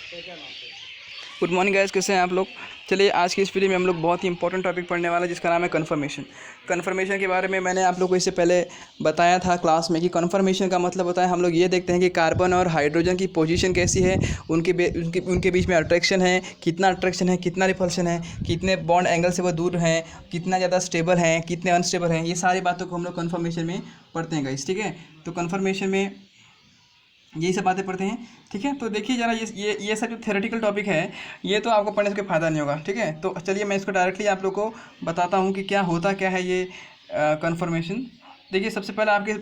Good morning guys, कैसे हैं आप लोग। चलिए आज की इस वीडियो में हम लोग बहुत ही इंपॉर्टेंट टॉपिक पढ़ने वाला है जिसका नाम है कन्फर्मेशन। कन्फर्मेशन के बारे में मैंने आप लोग को इससे पहले बताया था क्लास में कि कन्फर्मेशन का मतलब होता है हम लोग ये देखते हैं कि कार्बन और हाइड्रोजन की पोजीशन कैसी है, उनके बीच में अट्रैक्शन है, कितना रिपल्शन है, कितने बॉन्ड एंगल से वो दूर हैं, कितना ज़्यादा स्टेबल हैं, कितने अनस्टेबल हैं। ये सारी बातों को हम लोग कन्फर्मेशन में पढ़ते हैं गाइस, ठीक है। तो कन्फर्मेशन में यही सब बातें पढ़ते हैं, ठीक है। तो देखिए ज़रा ये सब जो थ्योरेटिकल टॉपिक है ये तो आपको पढ़ने से कोई फ़ायदा नहीं होगा, ठीक है। तो चलिए मैं इसको डायरेक्टली आप लोग को बताता हूँ कि क्या है ये कन्फर्मेशन। देखिए सबसे पहले आपके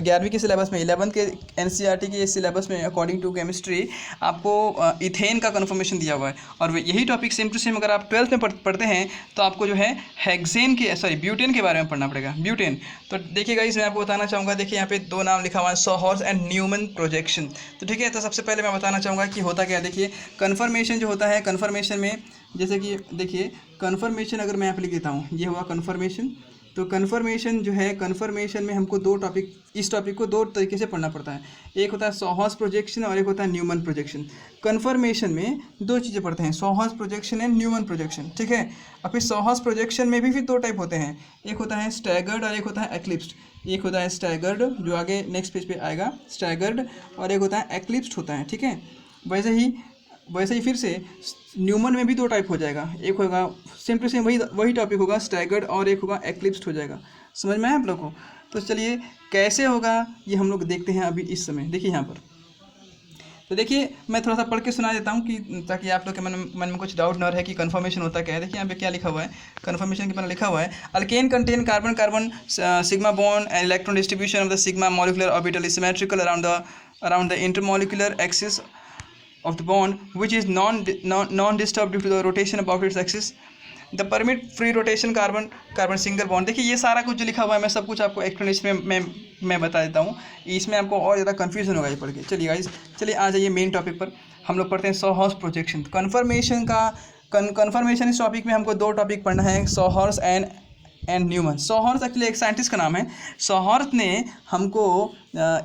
11वीं के सिलेबस में 11th के एनसीईआरटी के सिलेबस में अकॉर्डिंग टू केमिस्ट्री आपको इथेन का कन्फर्मेशन दिया हुआ है। और यही टॉपिक सेम टू सेम अगर आप 12th में पढ़ते हैं तो आपको जो है हेक्सेन के ब्यूटेन के बारे में पढ़ना पड़ेगा, ब्यूटेन। तो देखिएगा मैं आपको बताना चाहूँगा, देखिए यहाँ पे दो नाम लिखा हुआ है, सॉहर्स एंड न्यूमैन प्रोजेक्शन। तो ठीक है, तो सबसे पहले मैं बताना चाहूँगा कि होता क्या है। देखिए कन्फर्मेशन जो होता है, कन्फर्मेशन में जैसे कि देखिए कन्फर्मेशन अगर मैं यहाँ पे लिख देता हूँ, ये हुआ कन्फर्मेशन। तो कन्फर्मेशन जो है, कन्फर्मेशन में हमको इस टॉपिक को दो तरीके से पढ़ना पड़ता है। एक होता है सॉहर्स प्रोजेक्शन और एक होता है न्यूमैन प्रोजेक्शन। कन्फर्मेशन में दो चीज़ें पढ़ते हैं, sawhorse projection and Newman projection, ठीक है। और फिर सॉहर्स प्रोजेक्शन में भी फिर दो टाइप होते हैं, एक होता है स्टैगर्ड और एक होता है एक्लिप्स्ड। एक होता है स्टैगर्ड जो आगे नेक्स्ट पेज पे आएगा, स्टैगर्ड, और एक होता है एक्लिप्स्ड होता है, ठीक है। वैसे ही फिर से न्यूमन में भी दो टाइप हो जाएगा, एक होगा सेम टू सेम वही टॉपिक होगा स्टैगर्ड और एक होगा एक्लिप्स्ड हो जाएगा। समझ में आया आप लोग को। तो चलिए कैसे होगा ये हम लोग देखते हैं अभी इस समय। देखिए यहाँ पर, तो देखिए मैं थोड़ा सा पढ़ के सुना देता हूँ कि ताकि आप लोग के मन में कुछ डाउट न रहे कि कन्फर्मेशन होता क्या है। देखिए यहाँ पे क्या लिखा हुआ है, कन्फर्मेशन के बारे में लिखा हुआ है, alkane contain carbon carbon sigma bond and electron distribution of the sigma molecular orbital is symmetrical around the intermolecular axis of the bond which is non-disturbed due to the rotation about its axis. The permit free rotation carbon single bond। देखिए ये सारा कुछ जो लिखा हुआ है मैं सब कुछ आपको एक्सप्लेनेशन में मैं बता देता हूँ, इसमें आपको और ज़्यादा कन्फ्यूजन होगा ये पढ़ के। चलिए गाइस, चलिए आ जाइए मेन टॉपिक पर। हम लोग पढ़ते हैं सॉहर्स प्रोजेक्शन। कन्फर्मेशन का कन्फर्मेशन इस टॉपिक में हमको दो टॉपिक पढ़ना है, sawhorse and Newman. Sawhorse actually एक साइंटिस्ट का नाम है। सॉहर्स ने हमको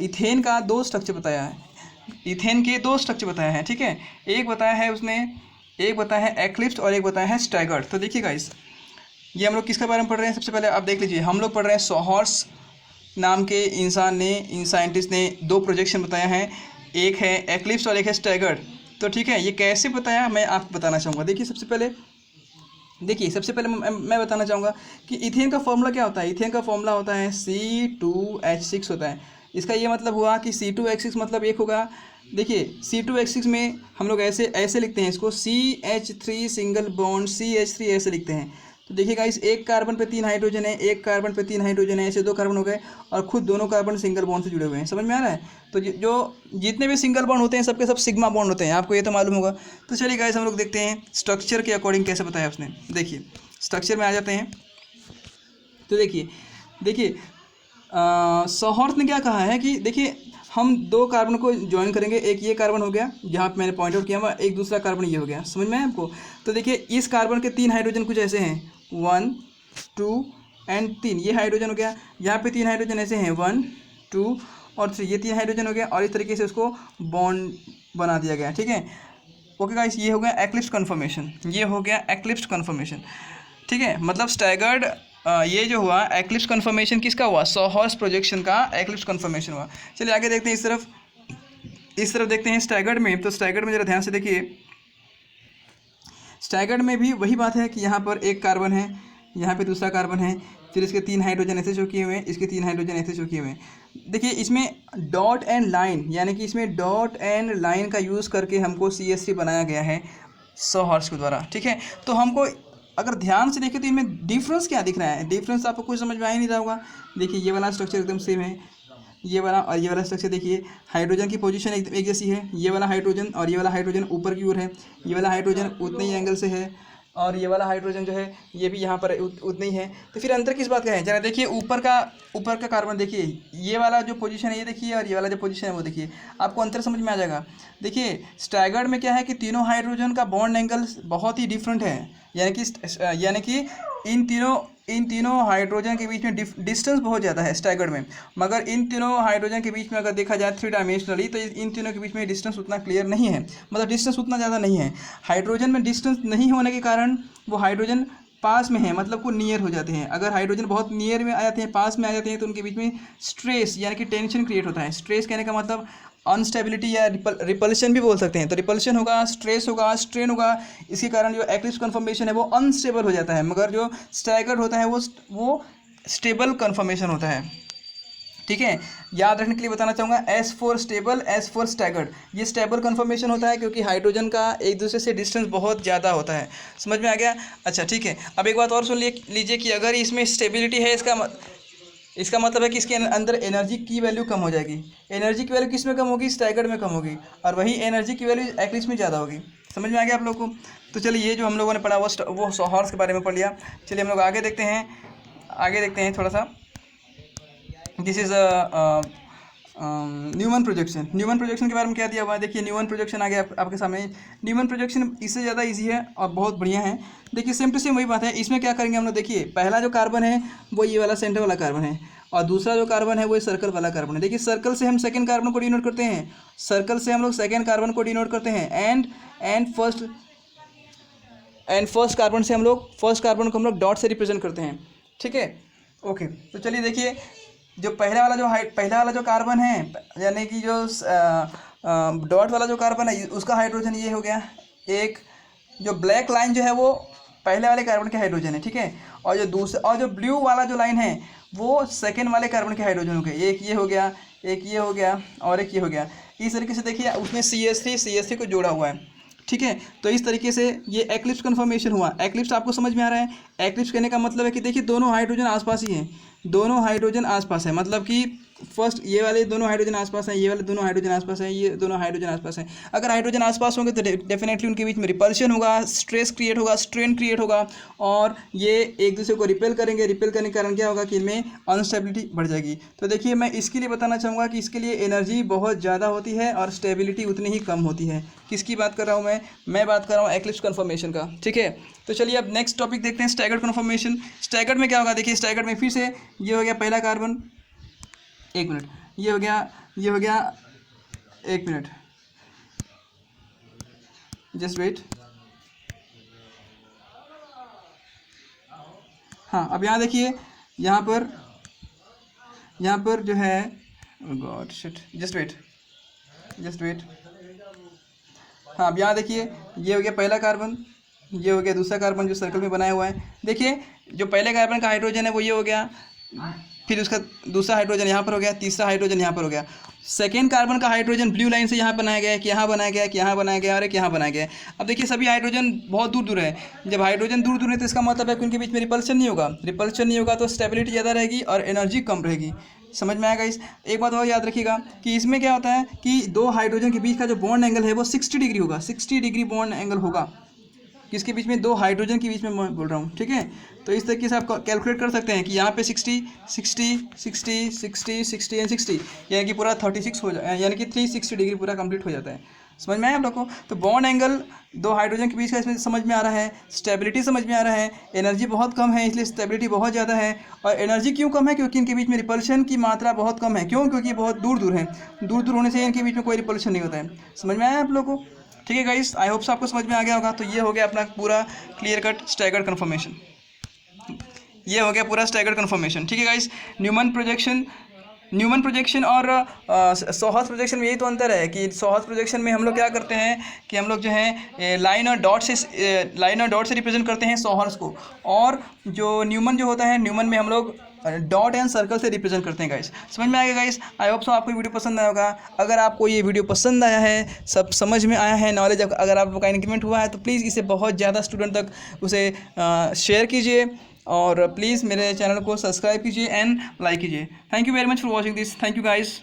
इथेन का दो स्ट्रक्चर बताया है, इथेन के दो स्ट्रक्चर बताया है, ठीक है। एक बताया है उसने, एक बताया है एक्लिप्स्ड और एक बताया है स्टैगर्ड। तो देखिए गाइस, ये हम लोग किसके बारे में पढ़ रहे हैं, सबसे पहले आप देख लीजिए, हम लोग पढ़ रहे हैं सॉहर्स नाम के इन साइंटिस्ट ने दो प्रोजेक्शन बताया है, एक है एक्लिप्स्ड और एक है स्टैगर्ड। तो ठीक है, ये कैसे बताया मैं आपको बताना चाहूँगा। देखिए सबसे पहले मैं बताना चाहूँगा कि इथेन का फॉर्मूला क्या होता है। इथेन का फॉर्मूला होता है C2H6 होता है। इसका ये मतलब हुआ कि C2H6 मतलब एक होगा, देखिए C2H6 में हम लोग ऐसे लिखते हैं इसको, CH3 सिंगल बॉन्ड CH3 ऐसे लिखते हैं। तो देखिएगा इस एक कार्बन पे 3 हाइड्रोजन है, एक कार्बन पे 3 हाइड्रोजन है, ऐसे दो कार्बन हो गए और खुद दोनों कार्बन सिंगल बॉन्ड से जुड़े हुए हैं। समझ में आ रहा है। तो जो जितने भी सिंगल बॉन्ड होते हैं सबके सब सिग्मा बॉन्ड होते हैं, आपको ये तो मालूम होगा। तो चलिए गाइस हम लोग देखते हैं स्ट्रक्चर के अकॉर्डिंग कैसे बताया उसने। देखिए स्ट्रक्चर में आ जाते हैं। तो देखिए सॉहर्स ने क्या कहा है कि देखिए हम दो कार्बन को ज्वाइन करेंगे, एक ये कार्बन हो गया जहाँ पे मैंने पॉइंट आउट किया हुआ, एक दूसरा कार्बन ये हो गया। समझ में आया आपको। तो देखिए इस कार्बन के 3 हाइड्रोजन कुछ ऐसे हैं, 1 2 एंड 3, ये हाइड्रोजन हो गया। यहाँ पे 3 हाइड्रोजन ऐसे हैं, 1 2 और 3, ये 3 हाइड्रोजन हो गया और इस तरीके से उसको बॉन्ड बना दिया गया, ठीक है। ओके गाइस, ये हो गया एक्लिप्स्ड कन्फर्मेशन, ये हो गया एक्लिप्स्ड कन्फर्मेशन, ठीक है। मतलब स्टैगर्ड ये जो हुआ एक्लिप्स कन्फर्मेशन किसका हुआ, सॉहर्स प्रोजेक्शन का एक्लिप्स कन्फर्मेशन हुआ। चलिए आगे देखते हैं, इस तरफ देखते हैं स्टैगर्ड में। तो स्टैगर्ड में जरा ध्यान से देखिए, स्टैगर्ड में भी वही बात है कि यहाँ पर एक कार्बन है, यहाँ पे दूसरा कार्बन है, फिर इसके 3 हाइड्रोजन ऐसे शो किए हुए हैं, इसके 3 हाइड्रोजन ऐसे शो किए हुए हैं। देखिए इसमें डॉट एंड लाइन, यानी कि इसमें डॉट एंड लाइन का यूज़ करके हमको CH3 बनाया गया है सॉहर्स के द्वारा, ठीक है। तो हमको अगर ध्यान से देखें तो इनमें डिफरेंस क्या दिख रहा है, डिफरेंस आपको कुछ समझ में आ ही नहीं रहा होगा। देखिए ये वाला स्ट्रक्चर एकदम सेम है, ये वाला और ये वाला स्ट्रक्चर। देखिए हाइड्रोजन की पोजीशन एक जैसी है, ये वाला हाइड्रोजन और ये वाला हाइड्रोजन ऊपर की ओर है, ये वाला हाइड्रोजन उतने ही एंगल से है और ये वाला हाइड्रोजन जो है ये भी यहाँ पर उतने ही है। तो फिर अंतर किस बात का है, जरा देखिए ऊपर का कार्बन देखिए, ये वाला जो पोजीशन है ये देखिए और ये वाला जो पोजीशन है वो देखिए, आपको अंतर समझ में आ जाएगा। देखिए स्टैगर्ड में क्या है कि तीनों हाइड्रोजन का बॉन्ड एंगल बहुत ही डिफरेंट है, यानी कि इन तीनों इन तीनों हाइड्रोजन के बीच में डिस्टेंस बहुत ज़्यादा है स्टैगर्ड में, मगर इन तीनों हाइड्रोजन के बीच में अगर देखा जाए 3 डायमेंशनली तो इन तीनों के बीच में डिस्टेंस उतना क्लियर नहीं है, मतलब डिस्टेंस उतना ज़्यादा नहीं है। हाइड्रोजन में डिस्टेंस नहीं होने के कारण वो हाइड्रोजन पास में है, मतलब वो नियर हो जाते हैं। अगर हाइड्रोजन बहुत नियर में आ जाते हैं, पास में आ जाते हैं, तो उनके बीच में स्ट्रेस यानी कि टेंशन क्रिएट होता है। स्ट्रेस कहने का मतलब अनस्टेबिलिटी या रिपल्शन भी बोल सकते हैं। तो रिपल्शन होगा, स्ट्रेस होगा, स्ट्रेन होगा, इसके कारण जो एक्लिप्स कन्फर्मेशन है वो अनस्टेबल हो जाता है, मगर जो स्टैगर्ड होता है वो स्टेबल कन्फर्मेशन होता है। ठीक है, याद रखने के लिए बताना चाहूँगा, S for stable, S for staggered. ये स्टेबल कन्फर्मेशन होता है क्योंकि हाइड्रोजन का एक दूसरे से डिस्टेंस बहुत ज़्यादा होता है। समझ में आ गया? अच्छा ठीक है, अब एक बात और सुन लीजिए कि अगर इसमें स्टेबिलिटी है, इसका मतलब है कि इसके अंदर एनर्जी की वैल्यू कम हो जाएगी। एनर्जी की वैल्यू किस में कम होगी? स्टैगर्ड में कम होगी, और वही एनर्जी की वैल्यू एक्लिप्स में ज़्यादा होगी। समझ में आ गया आप लोगों को? तो चलिए, ये जो हम लोगों ने पढ़ा वो हॉर्स के बारे में पढ़ लिया। चलिए हम लोग आगे देखते हैं थोड़ा सा। This is Newman projection. Newman projection के बारे में क्या दिया हुआ है? देखिए, न्यूमन प्रोजेक्शन आ गया आपके सामने। न्यूमन प्रोजेक्शन इससे ज़्यादा इजी है और बहुत बढ़िया है। देखिए, सेम टू सेम वही बात है। इसमें क्या करेंगे हम लोग? देखिए, पहला जो कार्बन है वो ये वाला सेंटर वाला कार्बन है, और दूसरा जो कार्बन है वो सर्कल वाला कार्बन है। देखिए, सर्कल से हम सेकेंड कार्बन को डिनोट करते हैं, सर्कल से हम लोग सेकेंड कार्बन को डिनोट करते हैं, एंड फर्स्ट कार्बन से हम लोग फर्स्ट कार्बन को हम लोग डॉट से रिप्रेजेंट करते हैं। ठीक है, ओके। तो चलिए देखिए, जो पहला वाला जो कार्बन है, यानी कि जो डॉट वाला जो कार्बन है उसका हाइड्रोजन ये हो गया एक। जो ब्लैक लाइन जो है वो पहले वाले कार्बन के हाइड्रोजन है, ठीक है। और जो ब्लू वाला जो लाइन है वो सेकेंड वाले कार्बन के हाइड्रोजन हो गए। एक ये हो गया, एक ये हो गया, और एक ये हो गया। इस तरीके से देखिए उसमें CH3 को जोड़ा हुआ है, ठीक है। तो इस तरीके से ये एक्लिप्स कन्फर्मेशन हुआ। एक्लिप्स आपको समझ में आ रहा है? एक्लिप्स कहने का मतलब है कि देखिए, दोनों हाइड्रोजन आसपास ही हैं, दोनों हाइड्रोजन आसपास है, मतलब कि फर्स्ट ये वाले दोनों हाइड्रोजन आसपास हैं, ये वाले दोनों हाइड्रोजन आसपास हैं, ये दोनों हाइड्रोजन आसपास हैं। अगर हाइड्रोजन आसपास होंगे तो डेफिनेटली उनके बीच में रिपल्शन होगा, स्ट्रेस क्रिएट होगा, स्ट्रेन क्रिएट होगा, और ये एक दूसरे को रिपेल करेंगे। रिपेल करने के कारण क्या होगा कि इनमें अनस्टेबिलिटी बढ़ जाएगी। तो देखिए, मैं इसके लिए बताना चाहूँगा कि इसके लिए एनर्जी बहुत ज़्यादा होती है और स्टेबिलिटी उतनी ही कम होती है। किसकी बात कर रहा हूँ मैं बात कर रहा हूँ एक्लिप्स कन्फर्मेशन का, ठीक है। तो चलिए अब नेक्स्ट टॉपिक देखते हैं, स्टैगर्ड कन्फर्मेशन। स्टैगर्ड में क्या होगा? देखिए, स्टैगर्ड में फिर से ये हो गया पहला कार्बन, एक मिनट, ये हो गया, एक मिनट, जस्ट वेट। हाँ, अब यहाँ देखिए, यहाँ पर जो है, गॉड शिट, जस्ट वेट। हाँ, अब यहाँ देखिए, ये हो गया पहला कार्बन, ये हो गया दूसरा कार्बन जो सर्कल में बनाया हुआ है। देखिए, जो पहले कार्बन का हाइड्रोजन है वो ये हो गया, फिर उसका दूसरा हाइड्रोजन यहाँ पर हो गया, तीसरा हाइड्रोजन यहाँ पर हो गया। सेकेंड कार्बन का हाइड्रोजन ब्लू लाइन से यहाँ बनाया गया है, कि यहाँ बनाया गया है, कि यहाँ बनाया गया है, और एक यहाँ बनाया गया है। अब देखिए, सभी हाइड्रोजन बहुत दूर दूर है। जब हाइड्रोजन दूर दूर है तो इसका मतलब है कि उनके बीच में रिपल्शन नहीं होगा, तो स्टेबिलिटी ज़्यादा रहेगी और एनर्जी कम रहेगी। समझ में आएगा? एक बात और याद रखिएगा कि इसमें क्या होता है कि दो हाइड्रोजन के बीच का जो बॉन्ड एंगल है वो 60 डिग्री होगा, 60 डिग्री बॉन्ड एंगल होगा, किसके बीच में? दो हाइड्रोजन के बीच में मैं बोल रहा हूँ, ठीक है। तो इस तरीके से आप कैलकुलेट कर सकते हैं कि यहाँ पे 60 एंड 60, यानी कि पूरा 36 हो जाए, यानी कि 360 डिग्री पूरा कंप्लीट हो जाता है। समझ में आया आप लोग को? तो बॉन्ड एंगल दो हाइड्रोजन के बीच का इसमें समझ में आ रहा है, स्टेबिलिटी समझ में आ रहा है, एनर्जी बहुत कम है इसलिए स्टेबिलिटी बहुत ज़्यादा है। और एनर्जी क्यों कम है? क्योंकि इनके बीच में रिपल्शन की मात्रा बहुत कम है। क्यों? क्योंकि बहुत दूर दूर है, दूर दूर होने से इनके बीच में कोई रिपल्शन नहीं होता है। समझ में आया आप लोग को? ठीक है गाइस, आई होप आपको समझ में आ गया होगा। तो ये हो गया अपना पूरा क्लियर कट स्टैगर्ड कन्फर्मेशन, ये हो गया पूरा स्टैगर्ड कन्फर्मेशन, ठीक है गाइस। न्यूमन प्रोजेक्शन और सोहर्स प्रोजेक्शन में यही तो अंतर है कि सोहर्स प्रोजेक्शन में हम लोग क्या करते हैं कि हम लोग जो है लाइन और डॉट से रिप्रेजेंट करते हैं सोहर्स को, और जो न्यूमन जो होता है, न्यूमन में हम लोग डॉट एंड सर्कल से रिप्रेजेंट करते हैं गाइस। समझ में आएगा गाइस? आई होप सो आपको वीडियो पसंद आया होगा। अगर आपको ये वीडियो पसंद आया है, सब समझ में आया है, नॉलेज अगर आप लोग का इंक्रीमेंट हुआ है, तो प्लीज़ इसे बहुत ज़्यादा स्टूडेंट तक उसे शेयर कीजिए, और प्लीज़ मेरे चैनल को सब्सक्राइब कीजिए एंड लाइक कीजिए। Thank you very much for watching this. Thank you guys.